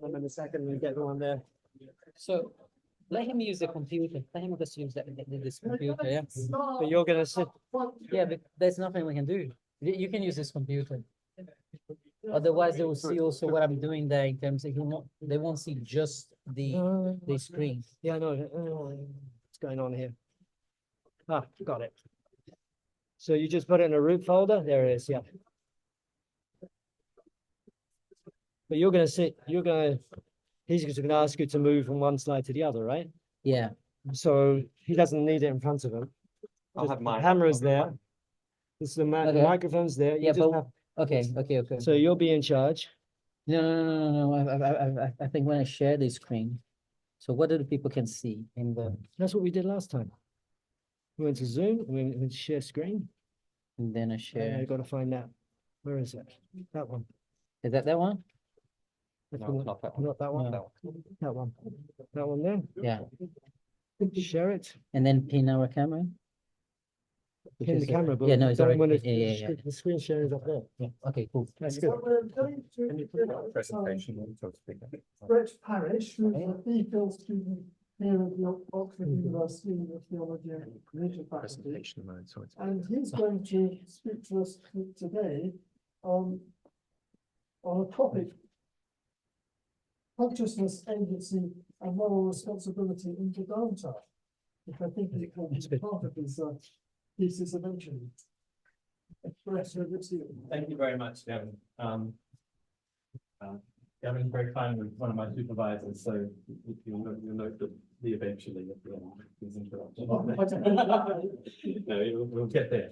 I'm in a second and get the one there. So let him use the computer. Let him just use this computer. Yeah. But you're gonna sit. Yeah, but there's nothing we can do. You can use this computer. Otherwise, they will see also what I'm doing there in terms of they won't see just the screen. Yeah, I know. What's going on here? Ah, got it. So you just put it in a root folder. There it is. Yeah. But you're gonna sit. He's just gonna ask you to move from one slide to the other, right? Yeah. So he doesn't need it in front of him. I'll have my camera's there. This is the microphone's there. You Yeah, just but have, okay. so you'll be in charge. No. I think when I share the screen, so what do the people can see in the? That's what we did last time. We went to Zoom. We went to share screen. And then I Yeah, share. you got to find that. Where is it? That one. Is that one? That's No, not that one. Not that one. No. That one. That one there. Yeah. Share it. And then pin our camera. Pin the camera, but Yeah, no, it's don't already. when Yeah. the screen share is up there. Yeah. Okay, cool. That's good. We're going Can you put that to presentation on so to speak? Brett Parrish, who's a BPhil student here at the Oxford University in the Theology and Religion Faculty. Presentation mode, so it's. And he's going to speak to us today on a topic: consciousness, agency, and moral responsibility in Vedānta, which I think is part of his thesis eventually. Brett, over to you. Thank you very much, Gavin. Gavin's very kind with one of my supervisors, so you'll note the eventually at the end of his introduction. No, we'll get there.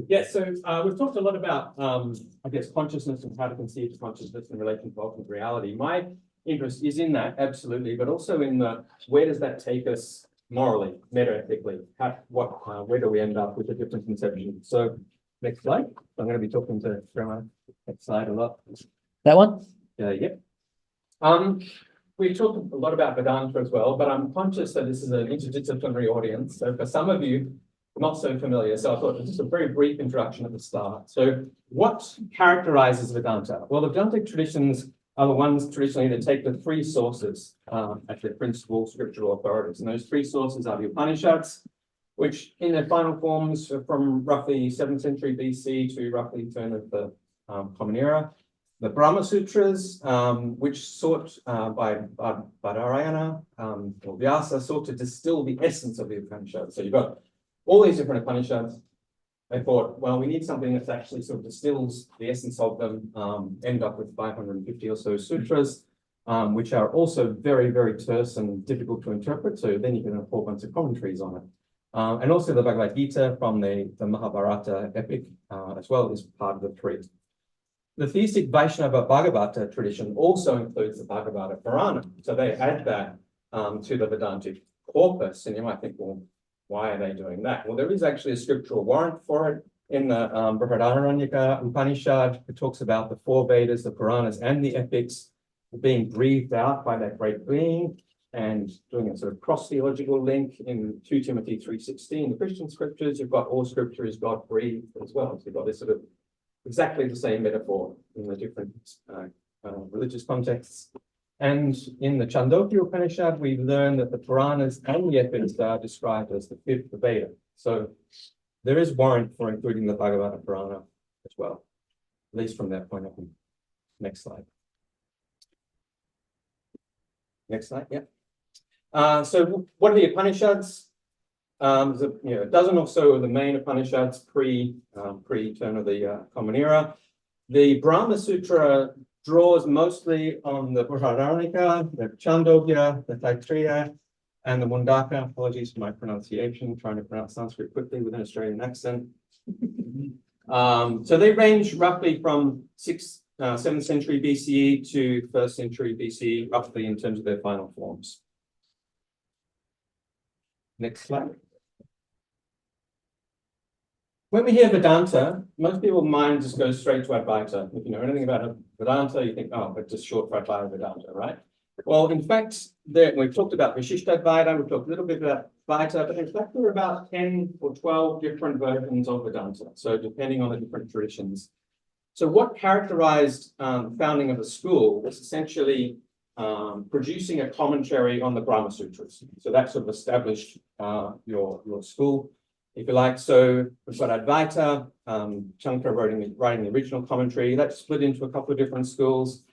Yeah, so we've talked a lot about, I guess, consciousness and how to conceive consciousness in relation to ultimate reality. My interest is in that, absolutely, but also in the where does that take us morally, metaethically? Where do we end up with a different conception? So next slide. I'm going to be talking to Grandma next slide a lot. That one? Yep. We've talked a lot about Vedanta as well, but I'm conscious that this is an interdisciplinary audience. So for some of you, not so familiar. So I thought just a very brief introduction at the start. So what characterizes Vedanta? Well, the Vedantic traditions are the ones traditionally that take the three sources as their principal scriptural authorities. And those three sources are the Upanishads, which in their final forms are from roughly 7th century BC to roughly turn of the Common Era. The Brahma Sutras, which sought by Badarayana or Vyasa, sought to distill the essence of the Upanishads. So you've got all these different Upanishads. They thought, well, we need something that actually sort of distills the essence of them, end up with 550 or so sutras, which are also very, very terse and difficult to interpret. So then you can have a whole bunch of commentaries on it. And also the Bhagavad Gita from the Mahabharata epic as well is part of the three. The theistic Vaishnava Bhagavata tradition also includes the Bhagavata Purana. So they add that to the Vedantic corpus. And you might think, well, why are they doing that? Well, there is actually a scriptural warrant for it in the Brihadaranyaka Upanishad. It talks about the four Vedas, the Puranas, and the epics being breathed out by that great being and doing a sort of cross-theological link in 2 Timothy 3:16. The Christian scriptures, you've got all scripture is God-breathed as well. So you've got this sort of exactly the same metaphor in the different religious contexts. And in the Chandogya Upanishad, we learn that the Puranas and the epics are described as the fifth Veda. So there is warrant for including the Bhagavata Purana as well, at least from that point of view. Next slide. Next slide, yeah. So what are the Upanishads? There's a dozen or so of the main Upanishads pre-turn of the Common Era. The Brahma Sutra draws mostly on the Brihadaranyaka, the Chandogya, the Taittiriya, and the Mundaka. Apologies for my pronunciation, trying to pronounce Sanskrit quickly with an Australian accent. So they range roughly from 7th century BCE to 1st century BCE, roughly in terms of their final forms. Next slide. When we hear Vedanta, most people's mind just goes straight to Advaita. If you know anything about Vedanta, you think, oh, but just short for Advaita Vedanta, right? Well, in fact, we've talked about Vishishtadvaita, we've talked a little bit about Vaita, but in fact, there are about 10 or 12 different versions of Vedanta. So depending on the different traditions. So what characterized founding of the school was essentially producing a commentary on the Brahma Sutras. So that sort of established your school, if you like. So we've got Advaita, Shankara writing the original commentary. That's split into a couple of different schools.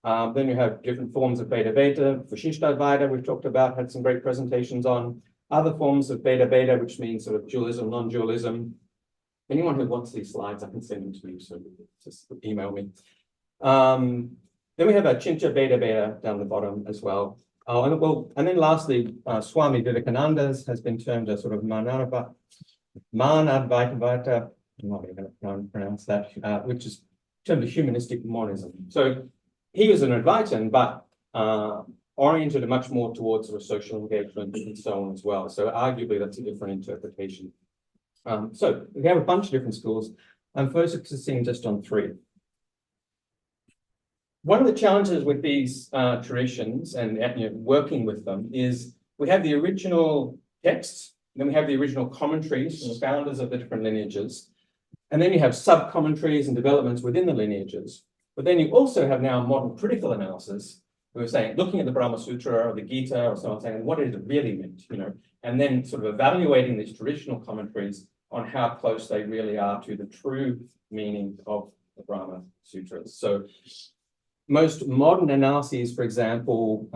Then you have different forms of Vedānta. Vasishtha we've talked about, had some great presentations on. Other forms of Vedānta, which means sort of dualism, non-dualism. Anyone who wants these slides, I can send them to you, so just email me. Then we have a Chincha Vedānta down the bottom as well. And then lastly, Swami Vivekananda's has been termed a sort of Manadvaita, I'm not even going to pronounce that, which is termed a humanistic monism. So he was an Advaitin, but oriented much more towards sort of social engagement and so on as well. So arguably that's a different interpretation. So we have a bunch of different schools. I'm focusing just on 3. One of the challenges with these traditions and working with them is we have the original texts, then we have the original commentaries from the founders of the different lineages, and then you have sub-commentaries and developments within the lineages. But then you also have now modern critical analysis, who are saying, looking at the Brahma Sutra or the Gita or so on, saying, what did it really mean, and then sort of evaluating these traditional commentaries on how close they really are to the true meaning of the Brahma Sutras. So most modern analyses, for example,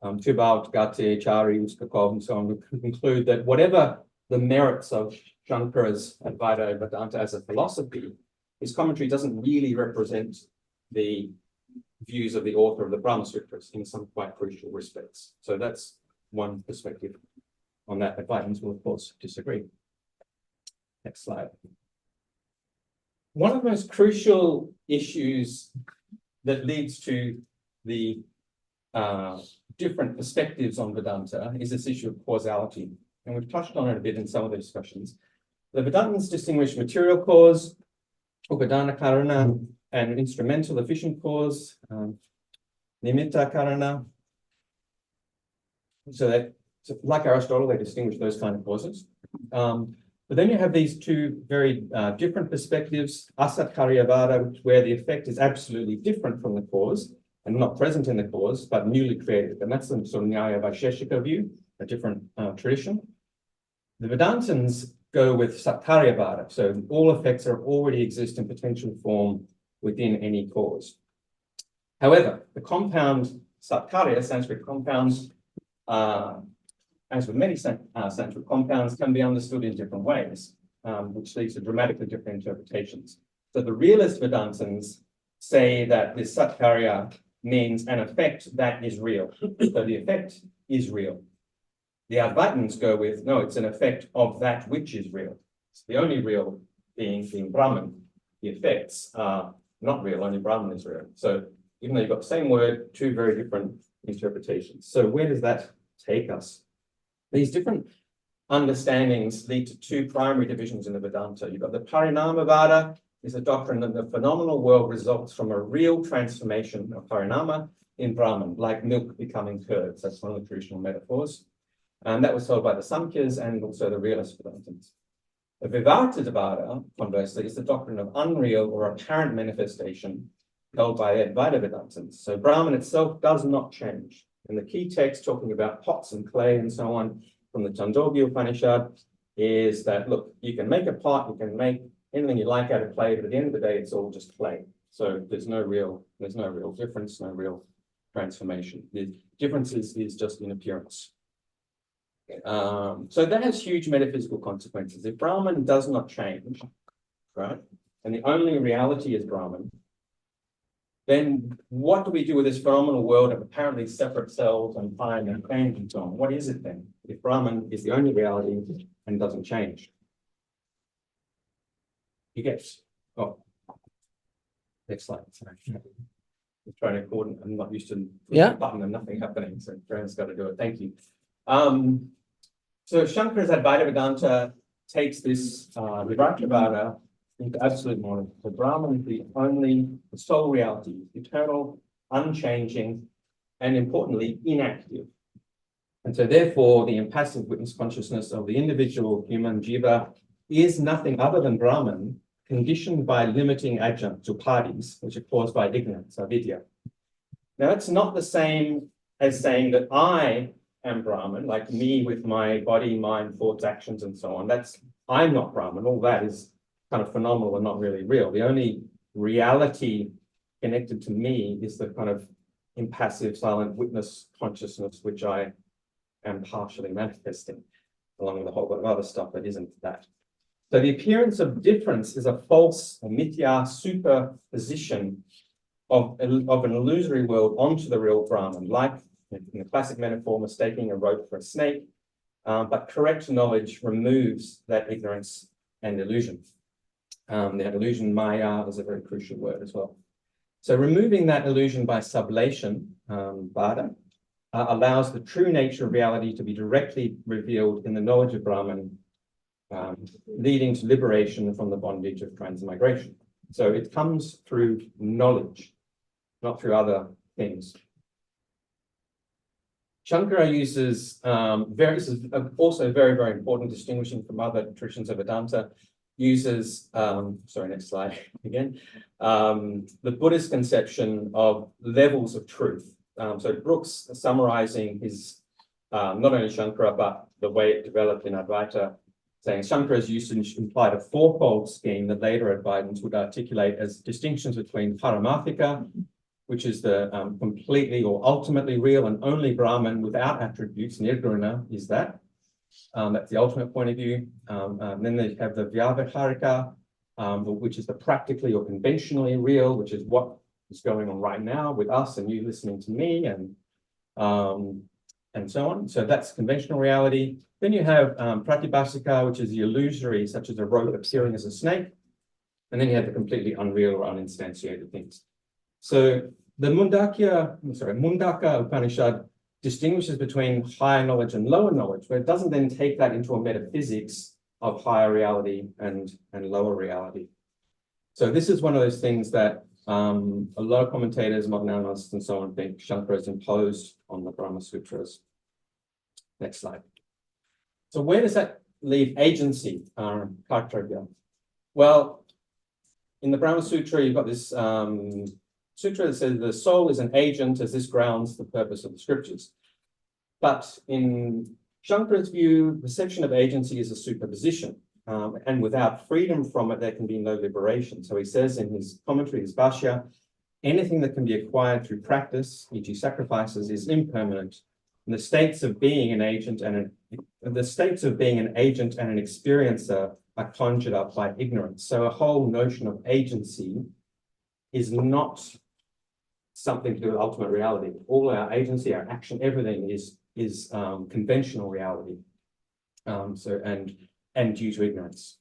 Tibalt, Gate, Chari, Uskakov, and so on, would conclude that whatever the merits of Shankara's Advaita Vedanta as a philosophy, his commentary doesn't really represent the views of the author of the Brahma Sutras in some quite crucial respects. So that's one perspective on that. Advaitins will, of course, disagree. Next slide. One of the most crucial issues that leads to the different perspectives on Vedanta is this issue of causality. And we've touched on it a bit in some of the discussions. The Vedantins distinguish material cause, Upadana Karana, and instrumental efficient cause, Nimitta Karana. So like Aristotle, they distinguish those kind of causes. But then you have these 2 very different perspectives, Asatkaryavada, where the effect is absolutely different from the cause and not present in the cause, but newly created. And that's the sort of Nyaya Vaisheshika view, a different tradition. The Vedantins go with Satkaryavada, so all effects are already exist in potential form within any cause. However, the compound Satkarya, Sanskrit compounds, as with many Sanskrit compounds, can be understood in different ways, which leads to dramatically different interpretations. So the realist Vedantins say that this Satkarya means an effect that is real. So the effect is real. The Advaitins go with, no, it's an effect of that which is real. It's the only real being Brahman. The effects are not real, only Brahman is real. So even though you've got the same word, 2 very different interpretations. So where does that take us? These different understandings lead to 2 primary divisions in the Vedanta. You've got the Parinamavada, is a doctrine that the phenomenal world results from a real transformation of Parinama in Brahman, like milk becoming curds. That's one of the traditional metaphors. And that was held by the Samkhyas and also the realist Vedantins. The Vivartadvada, conversely, is the doctrine of unreal or apparent manifestation held by Advaita Vedantins. So Brahman itself does not change. And the key text talking about pots and clay and so on from the Chandogya Upanishad is that, look, you can make a pot, you can make anything you like out of clay, but at the end of the day, it's all just clay. So there's no real difference, no real transformation. The difference is just in appearance. So that has huge metaphysical consequences. If Brahman does not change, right, and the only reality is Brahman, then what do we do with this phenomenal world of apparently separate cells and time and change and so on? What is it then, if Brahman is the only reality and doesn't change? You guess. Oh, next slide. Sorry. I'm trying to coordinate. I'm not used to button and nothing happening, so Graham's got to do it. Thank you. So Shankara's Advaita Vedanta takes this Vivartavada into absolute monism. So Brahman is the sole reality, eternal, unchanging, and importantly, inactive. And so therefore, the impassive witness consciousness of the individual human jiva is nothing other than Brahman, conditioned by limiting adjuncts or parties, which are caused by ignorance, avidya. Now, that's not the same as saying that I am Brahman, like me with my body, mind, thoughts, actions, and so on. I'm not Brahman. All that is kind of phenomenal and not really real. The only reality connected to me is the kind of impassive, silent witness consciousness, which I am partially manifesting, along with a whole lot of other stuff that isn't that. So the appearance of difference is a false or mithya superposition of an illusory world onto the real Brahman, like in the classic metaphor, mistaking a rope for a snake, but correct knowledge removes that ignorance and illusion. That illusion, maya, is a very crucial word as well. So removing that illusion by sublation, vada, allows the true nature of reality to be directly revealed in the knowledge of Brahman, leading to liberation from the bondage of transmigration. So it comes through knowledge, not through other things. Shankara uses, this is also very, very important, distinguishing from other traditions of Vedānta, uses, sorry, next slide again, the Buddhist conception of levels of truth. So Brooks, summarizing his, not only Shankara, but the way it developed in Advaita, saying Shankara's usage implied a fourfold scheme that later Advaitins would articulate as distinctions between Paramarthika, which is the completely or ultimately real and only Brahman without attributes, nirguna is that. That's the ultimate point of view. Then they have the Vyavaharika, which is the practically or conventionally real, which is what is going on right now with us and you listening to me and so on. So that's conventional reality. Then you have Pratibhasika, which is the illusory, such as a rope appearing as a snake. And then you have the completely unreal or uninstantiated things. So the Mundaka Upanishad distinguishes between higher knowledge and lower knowledge, but it doesn't then take that into a metaphysics of higher reality and lower reality. So this is one of those things that a lot of commentators, modern analysts, and so on think Shankara has imposed on the Brahma Sutras. Next slide. So where does that leave agency, Kartravya? Well, in the Brahma Sutra, you've got this sutra that says the soul is an agent, as this grounds the purpose of the scriptures. But in Shankara's view, perception of agency is a superposition, and without freedom from it, there can be no liberation. So he says in his commentary, his Bhashya, anything that can be acquired through practice, e.g. sacrifices, is impermanent. And the states of being an agent and an experiencer are conjured up by ignorance. So a whole notion of agency is not something to do with ultimate reality. All our agency, our action, everything is conventional reality. And due to ignorance.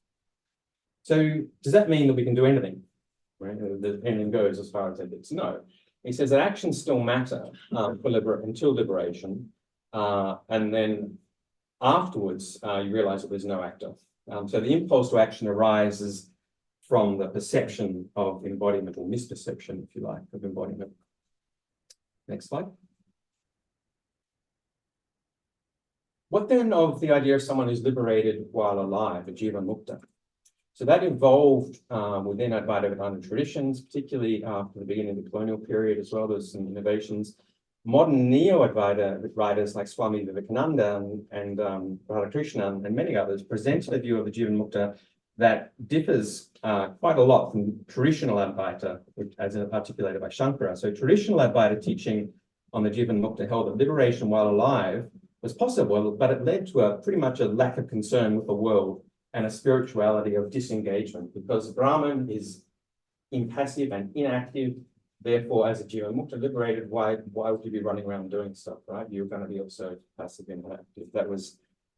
So does that mean that we can do anything? Right? That anything goes as far as ethics? No. He says that actions still matter until liberation, and then afterwards you realize that there's no actor. So the impulse to action arises from the perception of embodiment or misperception, if you like, of embodiment. Next slide. What then of the idea of someone who's liberated while alive, a jiva mukta? So that evolved within Advaita Vedanta traditions, particularly after the beginning of the colonial period as well. There's some innovations. Modern neo-Advaita writers like Swami Vivekananda and Radhakrishnan and many others presented a view of the jiva mukta that differs quite a lot from traditional Advaita, as articulated by Shankara. So traditional Advaita teaching on the jiva mukta held that liberation while alive was possible, but it led to pretty much a lack of concern with the world and a spirituality of disengagement, because Brahman is impassive and inactive. Therefore, as a jiva mukta liberated, why would you be running around doing stuff, right? You're going to be also passive and inactive. That was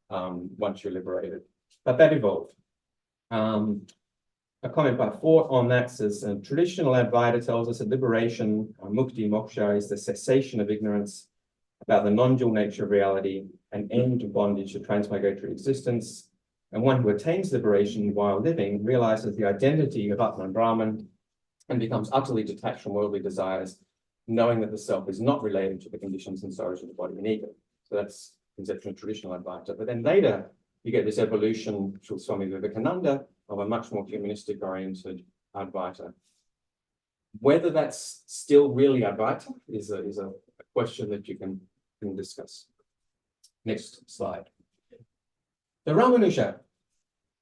once you're liberated. But that evolved. A comment by Fort on that says, traditional Advaita tells us that liberation, mukti, moksha, is the cessation of ignorance about the non-dual nature of reality and end of bondage to transmigratory existence. And one who attains liberation while living realizes the identity of Atman Brahman and becomes utterly detached from worldly desires, knowing that the self is not related to the conditions and sorrows of the body and ego. So that's conception of traditional Advaita. But then later, you get this evolution through Swami Vivekananda, of a much more humanistic oriented Advaita. Whether that's still really Advaita is a question that you can discuss. Next slide. The Ramanuja.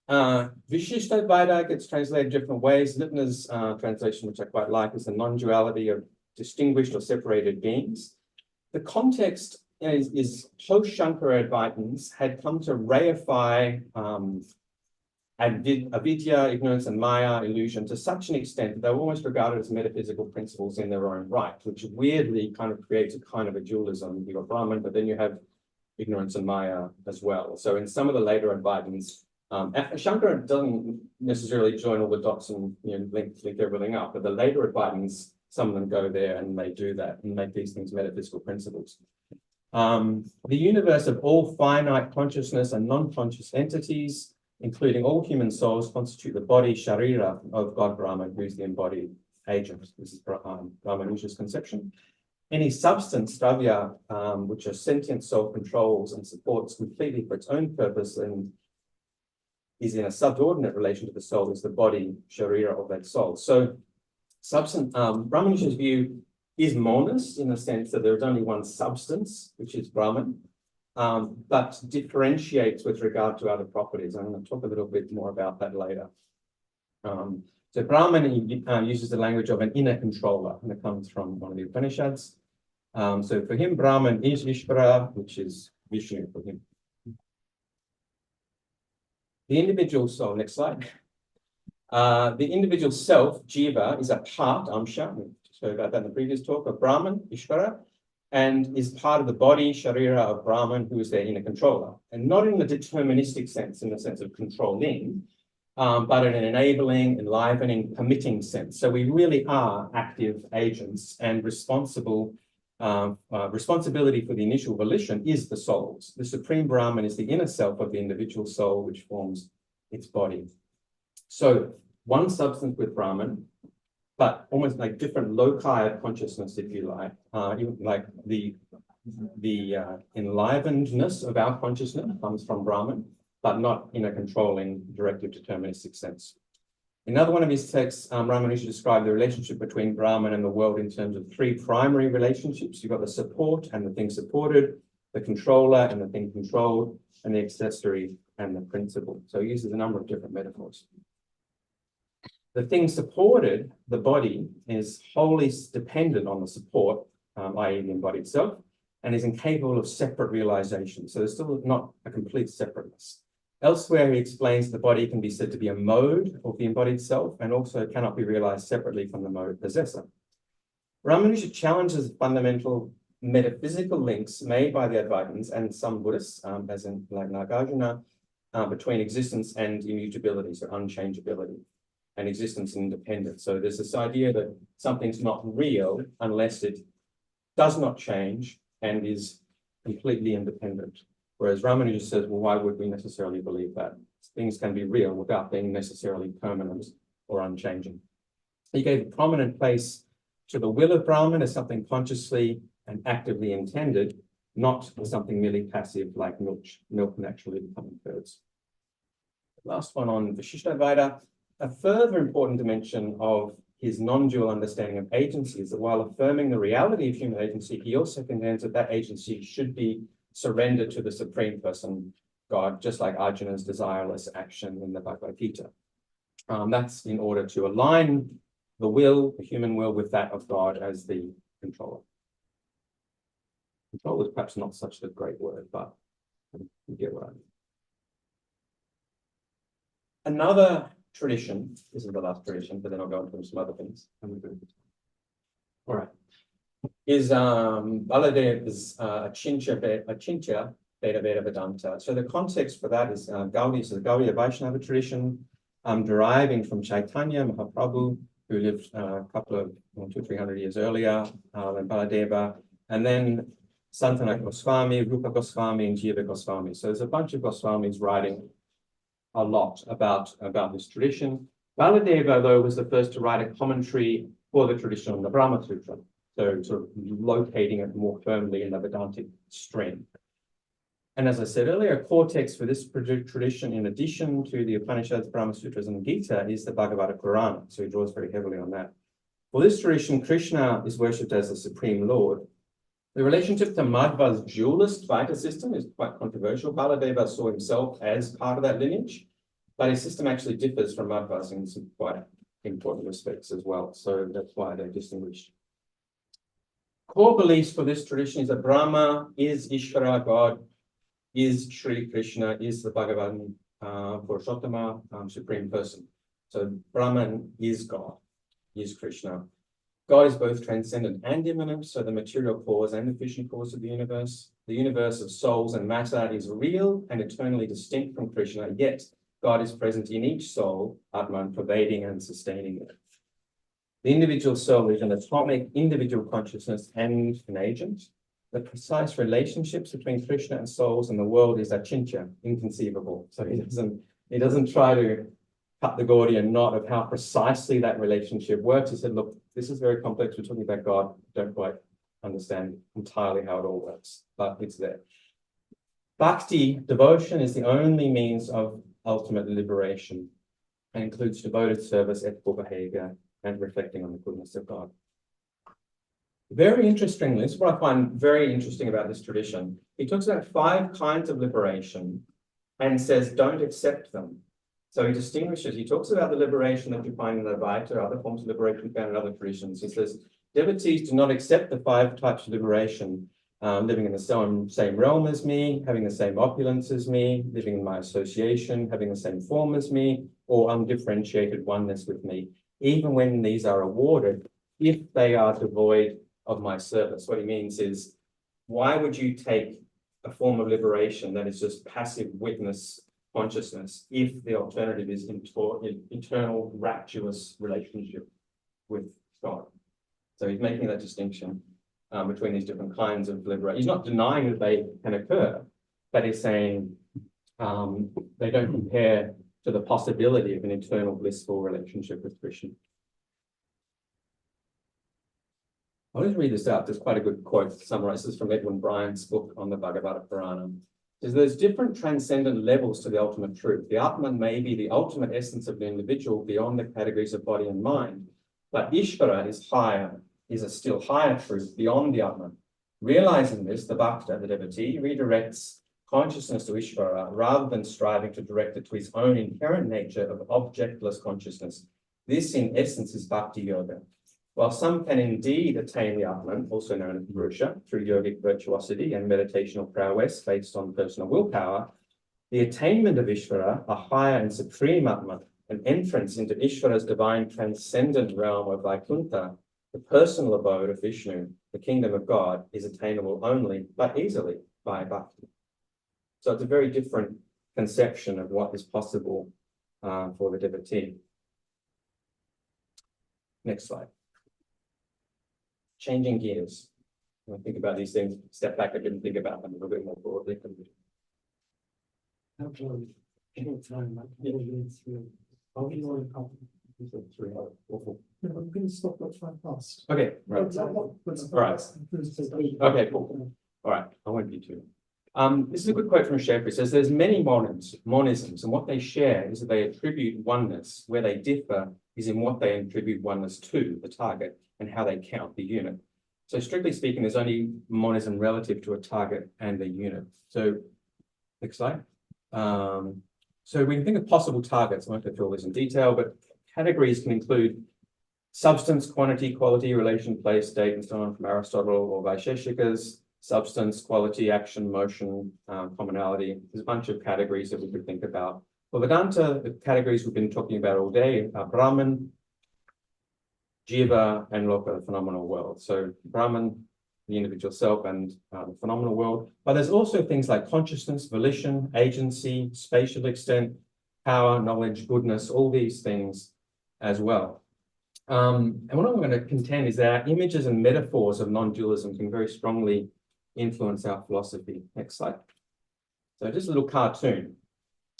Vishishtadvaita gets translated different ways. Littner's translation, which I quite like, is the non-duality of distinguished or separated beings. The context is post-Shankara Advaitins had come to reify avidya, ignorance, and maya, illusion, to such an extent that they were almost regarded as metaphysical principles in their own right, which weirdly kind of creates a kind of a dualism. You've got Brahman, but then you have ignorance and maya as well. So in some of the later Advaitins, Shankara doesn't necessarily join all the dots and link everything up, but the later Advaitins, some of them go there and they do that and make these things metaphysical principles. The universe of all finite consciousness and non-conscious entities, including all human souls, constitute the body, sharira, of God Brahman, who is the embodied agent. This is Ramanuja's conception. Any substance, dravya, which a sentient soul controls and supports completely for its own purpose and is in a subordinate relation to the soul, is the body, sharira, of that soul. So substance, Ramanuja's view is monist in the sense that there is only one substance, which is Brahman, but differentiates with regard to other properties. I'm going to talk a little bit more about that later. So Brahman uses the language of an inner controller, and it comes from one of the Upanishads. So for him, Brahman is Ishvara, which is Vishnu for him. The individual soul, next slide. The individual self, jiva, is a part, amsha, we spoke about that in the previous talk, of Brahman, Ishvara, and is part of the body, sharira, of Brahman, who is their inner controller. And not in the deterministic sense, in the sense of controlling, but in an enabling, enlivening, permitting sense. So we really are active agents, and responsibility for the initial volition is the soul's. The supreme Brahman is the inner self of the individual soul, which forms its body. So one substance with Brahman, but almost like different loci of consciousness, if you like, even like the enlivenedness of our consciousness comes from Brahman, but not in a controlling, directive, deterministic sense. In another one of his texts, Ramanuja described the relationship between Brahman and the world in terms of three primary relationships. You've got the support and the thing supported, the controller and the thing controlled, and the accessory and the principle. So he uses a number of different metaphors. The thing supported, the body, is wholly dependent on the support, i.e. the embodied self, and is incapable of separate realization. So there's still not a complete separateness. Elsewhere, he explains the body can be said to be a mode of the embodied self and also cannot be realized separately from the mode possessor. Ramanuja challenges fundamental metaphysical links made by the Advaitins and some Buddhists, as in like Nagarjuna, between existence and immutability, so unchangeability, and existence and independence. So there's this idea that something's not real unless it does not change and is completely independent. Whereas Ramanuja says, well, why would we necessarily believe that? Things can be real without being necessarily permanent or unchanging. He gave a prominent place to the will of Brahman as something consciously and actively intended, not as something merely passive like milk naturally becoming curds. Last one on Vishishtadvaita. A further important dimension of his non-dual understanding of agency is that while affirming the reality of human agency, he also contends that that agency should be surrendered to the Supreme Person, God, just like Arjuna's desireless action in the Bhagavad Gita. That's in order to align the will, the human will, with that of God as the controller. Control is perhaps not such a great word, but you get what I mean. Another tradition, this is the last tradition, but then I'll go into some other things. All right. Is Baladeva's Achintya Veda Vedānta. So the context for that is the Gaudiya Vaishnava tradition, deriving from Chaitanya Mahaprabhu, who lived a couple of 200-300 years earlier than Baladeva, and then Santana Goswami, Rupa Goswami, and Jiva Goswami. So there's a bunch of Goswamis writing a lot about this tradition. Baladeva, though, was the first to write a commentary for the tradition on the Brahma Sutra. So sort of locating it more firmly in the Vedantic stream. And as I said earlier, a core text for this tradition, in addition to the Upanishads, Brahma Sutras, and the Gita, is the Bhagavata Purana. So he draws very heavily on that. For this tradition, Krishna is worshipped as the Supreme Lord. The relationship to Madhva's dualist Vaita system is quite controversial. Baladeva saw himself as part of that lineage, but his system actually differs from Madhva's in some quite important respects as well. So that's why they're distinguished. Core beliefs for this tradition is that Brahma is Ishvara, God, is Sri Krishna, is the Bhagavan Purushottama, Supreme Person. So Brahman is God, is Krishna. God is both transcendent and immanent, so the material cause and efficient cause of the universe. The universe of souls and matter is real and eternally distinct from Krishna, yet God is present in each soul, Atman, pervading and sustaining it. The individual soul is an atomic individual consciousness and an agent. The precise relationships between Krishna and souls and the world is achintya, inconceivable. So he doesn't try to cut the Gordian knot of how precisely that relationship works. He said, look, this is very complex. We're talking about God. Don't quite understand entirely how it all works, but it's there. Bhakti, devotion, is the only means of ultimate liberation and includes devoted service, ethical behavior, and reflecting on the goodness of God. Very interestingly, this is what I find very interesting about this tradition. He talks about 5 kinds of liberation and says, don't accept them. So he distinguishes, he talks about the liberation that you find in Advaita, other forms of liberation found in other traditions. He says, devotees do not accept the 5 types of liberation, living in the same realm as me, having the same opulence as me, living in my association, having the same form as me, or undifferentiated oneness with me, even when these are awarded, if they are devoid of my service. What he means is, why would you take a form of liberation that is just passive witness consciousness if the alternative is internal rapturous relationship with God? So he's making that distinction between these different kinds of liberation. He's not denying that they can occur, but he's saying they don't compare to the possibility of an eternal blissful relationship with Krishna. I'll just read this out. There's quite a good quote to summarize. This is from Edwin Bryant's book on the Bhagavata Purana. It says, there's different transcendent levels to the ultimate truth. The Atman may be the ultimate essence of the individual beyond the categories of body and mind, but Ishvara is higher, is a still higher truth beyond the Atman. Realizing this, the Bhakta, the devotee, redirects consciousness to Ishvara rather than striving to direct it to his own inherent nature of objectless consciousness. This, in essence, is Bhakti Yoga. While some can indeed attain the Atman, also known as Purusha, through yogic virtuosity and meditational prowess based on personal willpower, the attainment of Ishvara, a higher and supreme Atman, an entrance into Ishvara's divine transcendent realm of Vaikuntha, the personal abode of Vishnu, the kingdom of God, is attainable only, but easily, by Bhakti. So it's a very different conception of what is possible for the devotee. Next slide. Changing gears. When I think about these things, step back, I didn't think about them a little bit more broadly. Absolutely. Any time, like, through. I'll be more confident. I'm going to stop at 5 past. Okay, right. All right. Okay, cool. All right, I won't be too. This is a good quote from Schaeffer. It says, there's many monisms, and what they share is that they attribute oneness. Where they differ is in what they attribute oneness to, the target, and how they count the unit. So strictly speaking, there's only monism relative to a target and a unit. So next slide. So we can think of possible targets. I won't go through all this in detail, but categories can include substance, quantity, quality, relation, place, state, and so on from Aristotle or Vaisheshikas, substance, quality, action, motion, commonality. There's a bunch of categories that we could think about. For Vedanta, the categories we've been talking about all day are Brahman, Jiva, and Loka, the phenomenal world. So Brahman, the individual self, and the phenomenal world. But there's also things like consciousness, volition, agency, spatial extent, power, knowledge, goodness, all these things as well. And what I'm going to contend is that images and metaphors of non-dualism can very strongly influence our philosophy. Next slide. So just a little cartoon.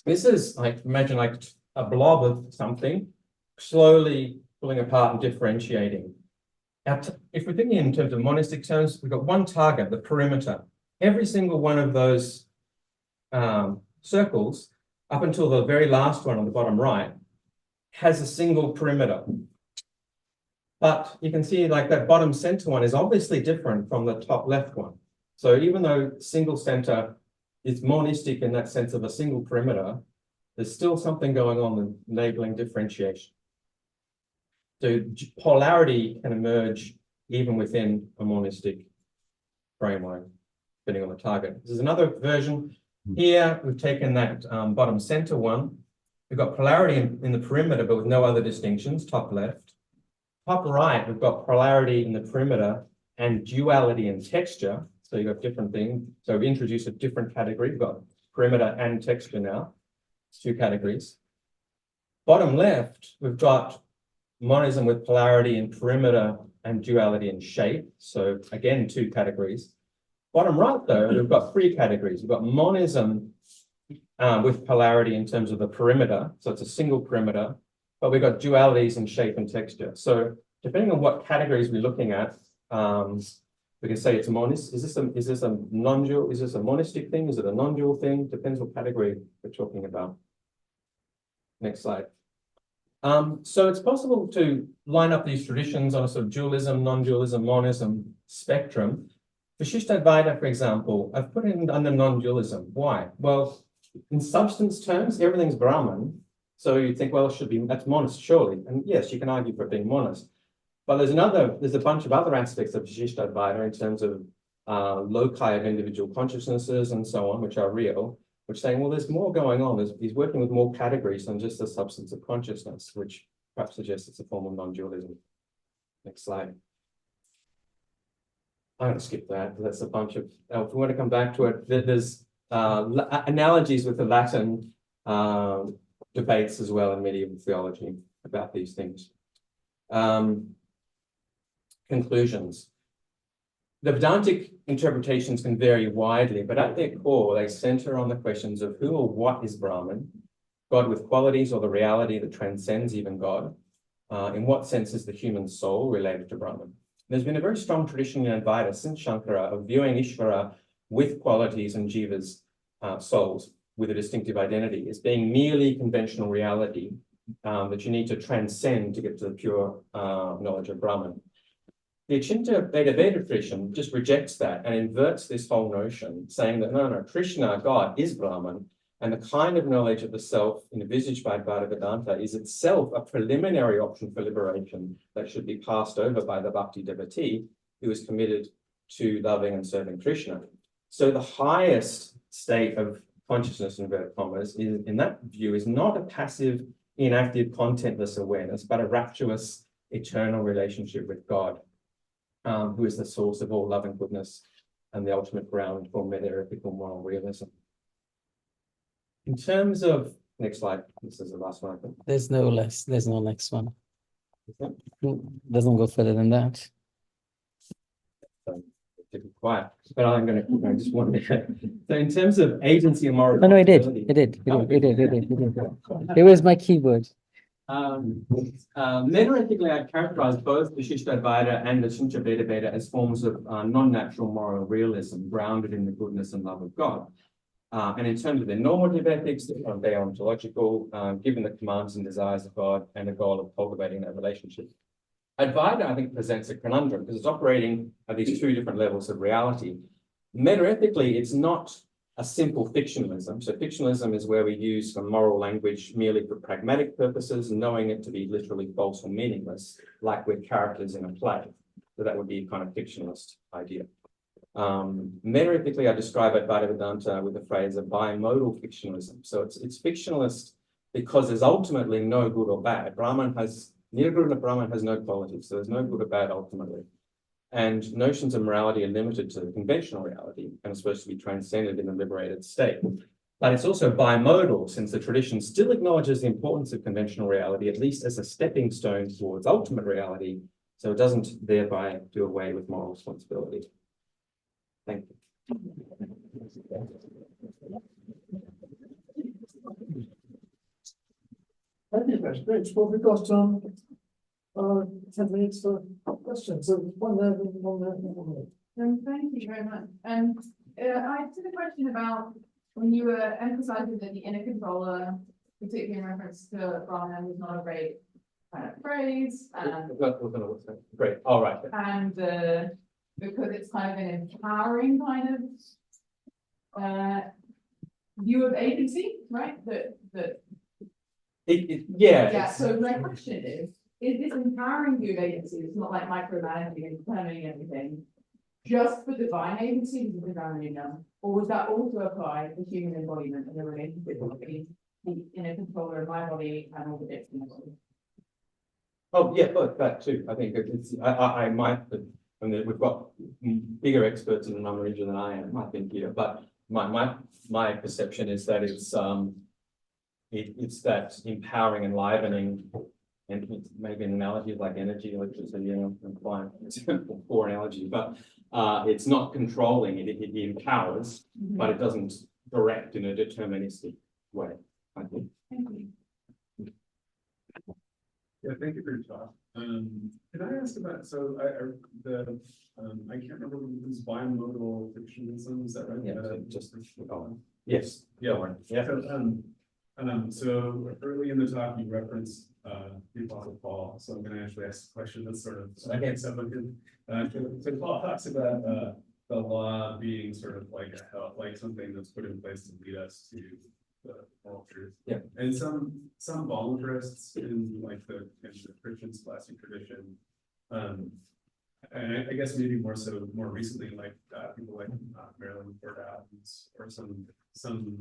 This is like, imagine like a blob of something slowly pulling apart and differentiating. Now, if we're thinking in terms of monistic terms, we've got one target, the perimeter. Every single one of those circles, up until the very last one on the bottom right, has a single perimeter. But you can see like that bottom center one is obviously different from the top left one. So even though single center is monistic in that sense of a single perimeter, there's still something going on in enabling differentiation. So polarity can emerge even within a monistic framework, depending on the target. This is another version. Here, we've taken that bottom center one. We've got polarity in the perimeter, but with no other distinctions, top left. Top right, we've got polarity in the perimeter and duality in texture. So you've got different things. So we've introduced a different category. We've got perimeter and texture now. It's two categories. Bottom left, we've got monism with polarity in perimeter and duality in shape. So again, two categories. Bottom right, though, we've got three categories. We've got monism with polarity in terms of the perimeter. So it's a single perimeter, but we've got dualities in shape and texture. So depending on what categories we're looking at, we can say it's monist. Is this a non-dual? Is this a monistic thing? Is it a non-dual thing? Depends what category we're talking about. Next slide. So it's possible to line up these traditions on a sort of dualism, non-dualism, monism spectrum. Vishishtadvaita, for example, I've put it under non-dualism. Why? Well, in substance terms, everything's Brahman. So you think, well, it should be, that's monist, surely. And yes, you can argue for being monist. But there's a bunch of other aspects of Vishishtadvaita in terms of loci of individual consciousnesses and so on, which are real, which saying, well, there's more going on. He's working with more categories than just the substance of consciousness, which perhaps suggests it's a form of non-dualism. Next slide. I'm going to skip that because that's a bunch of, if we want to come back to it, there's analogies with the Latin debates as well in medieval theology about these things. Conclusions. The Vedantic interpretations can vary widely, but at their core, they center on the questions of who or what is Brahman, God with qualities or the reality that transcends even God. In what sense is the human soul related to Brahman? There's been a very strong tradition in Advaita since Shankara of viewing Ishvara with qualities and Jiva's souls with a distinctive identity as being merely conventional reality that you need to transcend to get to the pure knowledge of Brahman. The Achinta Vedānta tradition just rejects that and inverts this whole notion, saying that no, Krishna, God, is Brahman, and the kind of knowledge of the self envisaged by Advaita Vedanta is itself a preliminary option for liberation that should be passed over by the bhakti devotee who is committed to loving and serving Krishna. So the highest state of consciousness, in inverted commas, in that view, is not a passive, inactive, contentless awareness, but a rapturous, eternal relationship with God, who is the source of all love and goodness and the ultimate ground for meta-ethical moral realism. In terms of, next slide, this is the last one, I think. There's no next one. Doesn't go further than that. To be quiet, but I'm going to, I just want to, so in terms of agency and moral No, it did. responsibility- It did. It was my keyboard. Meta-ethically, I'd characterize both the Vishishtadvaita and the Achinta Vedānta as forms of non-natural moral realism grounded in the goodness and love of God. And in terms of their normative ethics, they are ontological, given the commands and desires of God and the goal of cultivating that relationship. Advaita, I think, presents a conundrum because it's operating at these two different levels of reality. Meta-ethically, it's not a simple fictionalism. So fictionalism is where we use some moral language merely for pragmatic purposes, knowing it to be literally false or meaningless, like with characters in a play. So that would be a kind of fictionalist idea. Meta-ethically, I describe Advaita Vedanta with the phrase of bimodal fictionalism. So it's fictionalist because there's ultimately no good or bad. Nirguna Brahman has no qualities, so there's no good or bad ultimately. And notions of morality are limited to the conventional reality and are supposed to be transcended in a liberated state. But it's also bimodal, since the tradition still acknowledges the importance of conventional reality, at least as a stepping stone towards ultimate reality, so it doesn't thereby do away with moral responsibility. Thank you. Thank you, that's great. Well, we've got 10 minutes for questions. So one there, one there, one there. Thank you very much. I had a question about when you were emphasizing that the inner controller, particularly in reference to Brahman, was not a great kind of phrase, Great, all right. and because it's kind of an empowering kind of view of agency, right? That Yeah. so my question is this empowering view of agency, it's not like micromanaging and determining everything, just for divine agency, is the or would that also apply to human embodiment and the relationship between the inner controller of my body and all the bits in my body? Oh, yeah, but that too. I think I might, but I mean, we've got bigger experts in the number region than I am, I think here, but my perception is that it's that empowering, enlivening, and maybe an analogy of like energy, electricity, it's a poor analogy, but it's not controlling, it empowers, but it doesn't direct in a deterministic way, I think. Thank you. Yeah, thank you for your talk. Can I ask about, so I can't remember what it was, bimodal fictionalism, is that right? Yeah, yes. Yeah. Yeah. So early in the talk, you referenced the Apostle Paul, so I'm gonna actually ask a question that's sort of, okay, so Paul talks about the law being sort of like a help, like something that's put in place to lead us to the moral truth. Yeah. And some voluntarists in like the Christian scholastic tradition, and I guess maybe more recently, like people like Marilyn Ford Adams or some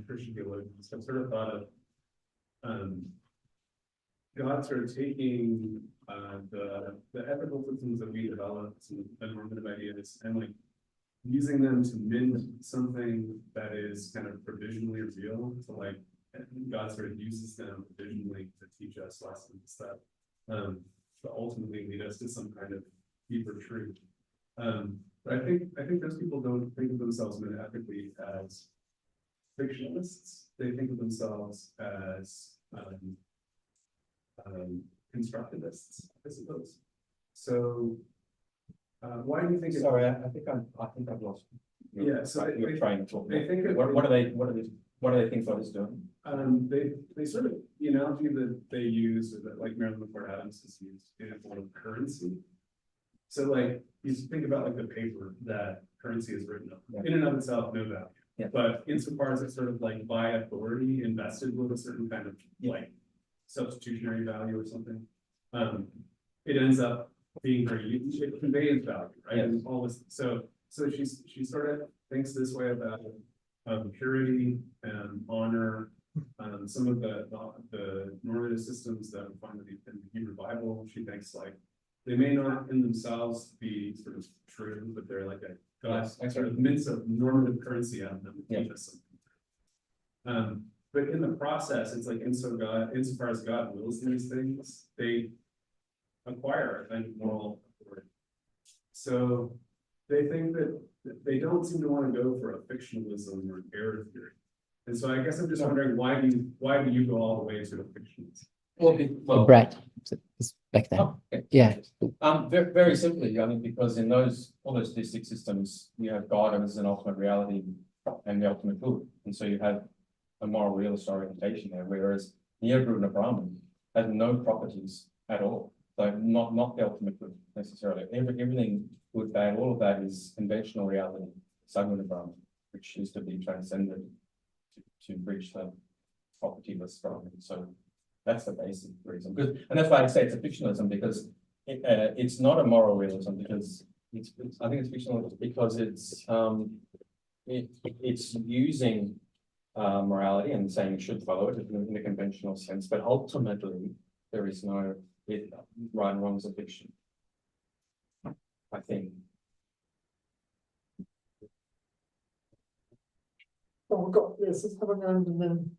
Christian theologians have sort of thought of God sort of taking the ethical systems that we developed and the normative ideas and like using them to mend something that is kind of provisionally real, to like God sort of uses them provisionally to teach us lessons that to ultimately lead us to some kind of deeper truth. But I think those people don't think of themselves ethically as fictionalists. They think of themselves as constructivists, I suppose. So why do you think? Sorry, I think I've lost. Yeah, so you're trying to talk. They think what do they think God is doing? They sort of, the analogy that they use, or that like Marilyn Ford Adams has used, in a form of currency. So like you think about like the paper that currency is written on, in and of itself, no value. Yeah. But insofar as it's sort of like by authority invested with a certain kind of like substitutionary value or something, it ends up being very used. It conveys value, right? Yes. And all this. So she sort of thinks this way about purity and honor. Some of the normative systems that we find in the Hebrew Bible, she thinks like they may not in themselves be sort of true, but they're like a God sort of mints of normative currency out of them to teach us something. But in the process, it's like insofar as God wills these things, they acquire a moral authority. So they think that they don't seem to want to go for a fictionalism or an error theory. And so I guess I'm just wondering, why do you go all the way to a fictionalism? Well, Brad, it's back there. Oh, okay. Yeah. Very, very simply, I mean, because in all those theistic systems, you have God as an ultimate reality and the ultimate good. And so you have a moral realist orientation there, whereas Neo-Guru and Brahman has no properties at all. So not the ultimate good necessarily. Everything good, bad, all of that is conventional reality, Saguna Brahman, which is to be transcended to reach the propertyless Brahman. So that's the basic reason. And that's why I say it's a fictionalism, because it's not a moral realism, because I think it's fictional because it's using morality and saying you should follow it in a conventional sense, but ultimately there is no right and wrong is a fiction, I think. Oh, we've got this, let's have a round and then.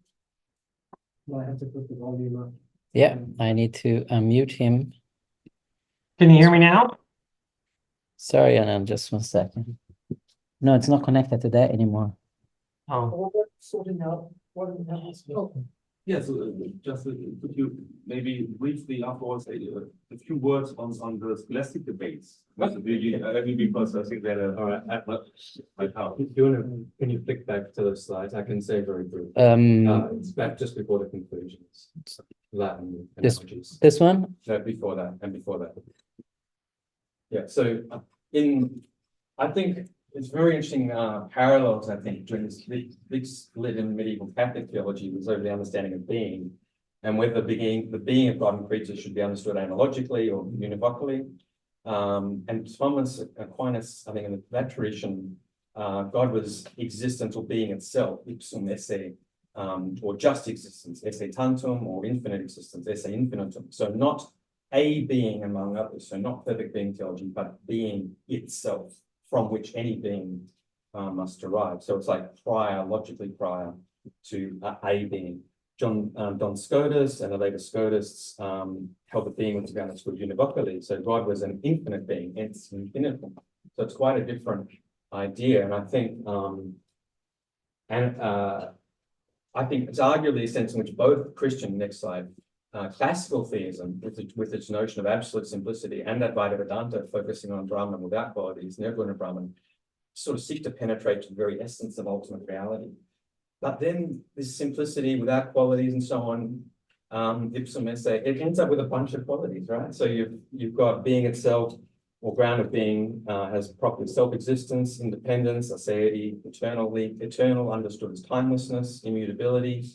I have to put the volume up. Yeah, I need to unmute him. Can you hear me now? Sorry, Anand, just 1 second. No, it's not connected to that anymore. Oh, What we're sorting out, what do we have? Yes, just could you maybe briefly afterwards say a few words on the scholastic debates? Because I think that All right. how. If you want to, can you flick back to those slides? I can say very briefly. It's back just before the conclusions. Latin This- analogies. This one? No, before that and before that. Yeah, so I think it's very interesting parallels, I think, during this big split in medieval Catholic theology was over the understanding of being and whether the being of God and creatures should be understood analogically or univocally. And Thomas Aquinas, I think in that tradition, God was existence or being itself, ipsum esse, or just existence, esse tantum, or infinite existence, esse infinitum. So not a being among others, so not perfect being theology, but being itself, from which any being must derive. So it's like logically prior to a being. Don Scotus and the later Scotists held the being was to be understood univocally. So God was an infinite being, hence infinitum. So it's quite a different idea. And I think it's arguably a sense in which both Christian, next slide, classical theism with its notion of absolute simplicity and Advaita Vedānta focusing on Brahman without qualities, Nirguna Brahman, sort of seek to penetrate to the very essence of ultimate reality. But then this simplicity without qualities and so on, ipsum esse, it ends up with a bunch of qualities, right? So you've got being itself, or ground of being, has property self-existence, independence, aseity, eternal understood as timelessness, immutability,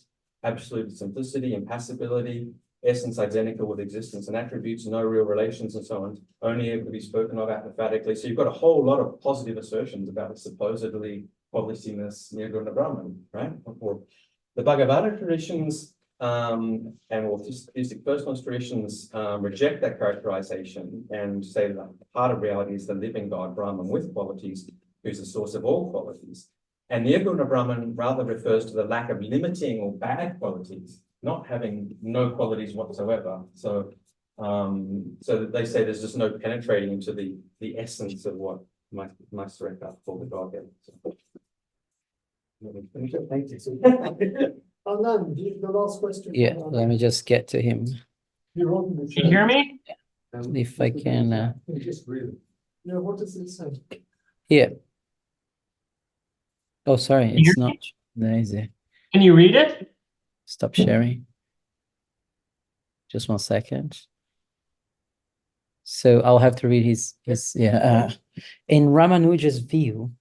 absolute simplicity, impassibility, essence identical with existence and attributes, no real relations and so on, only able to be spoken of apophatically. So you've got a whole lot of positive assertions about the supposedly qualitiness Nirguna Brahman, right? Or the Bhagavata traditions and theistic personalist traditions reject that characterization and say that the heart of reality is the living God, Brahman with qualities, who's the source of all qualities. And Nirguna Brahman rather refers to the lack of limiting or bad qualities, not having no qualities whatsoever. So that they say there's just no penetrating into the essence of what Meister called the Godhead. So, thank you. Anand, the last question. Yeah, let me just get to him. You're on the Can you hear me? If I can, Just read it. Yeah, what does it say? here. Oh, sorry, Can you it's hear not. There is a Can you read it? stop sharing. Just 1 second. So I'll have to read his in Ramanuja's view,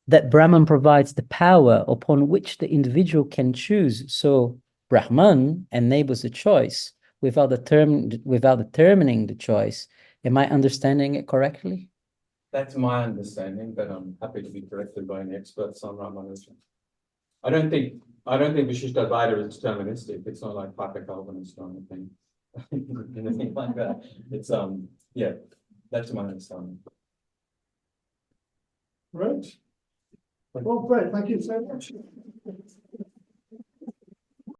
that Brahman provides the power upon which the individual can choose. So Brahman enables the choice without determining the choice. Am I understanding it correctly? That's my understanding, but I'm happy to be corrected by an expert on Ramanuja. I don't think Vishishtadvaita is deterministic. It's not like Parker Calvinist or anything. Anything like that. It's yeah, that's my understanding. Great. Well, great. Thank you so much.